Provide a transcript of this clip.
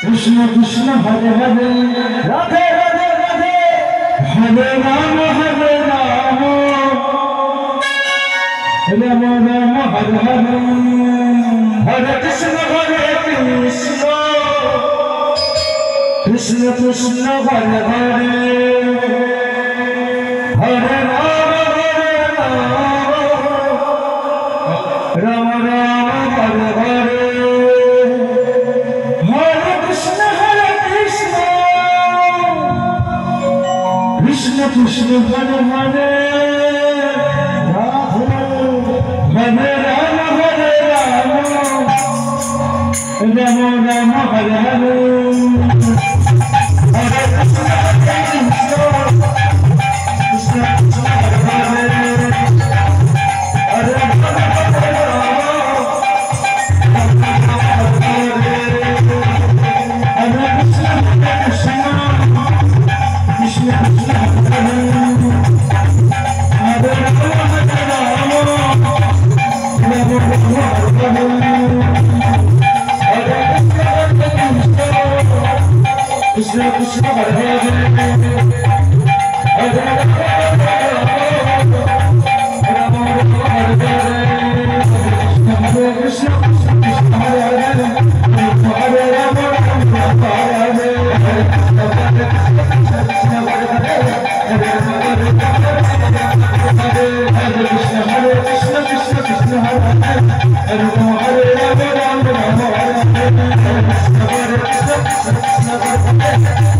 Krishna Krishna Hare Hare Radhe Radhe Radhe Hare Ram Hare Ram Hare Krishna Krishna Krishna Hare Hare Hare Ram Ram Ram Hare Hare Krishna Krishna Hare Hare Hare Ram Ram Ram Hare Hare Hare Krishna Krishna Krishna Hare Hare Hare Ram Hare Krishna Krishna Krishna Krishna Krishna Hare Hare Hare Krishna Krishna Hare Hare Hare Ram Ram Hare Hare Krishna Hare Krishna Krishna Krishna Hare Hare Hare Ram Ram Ram Hare Hare Krishna Hare Krishna Krishna Krishna Hare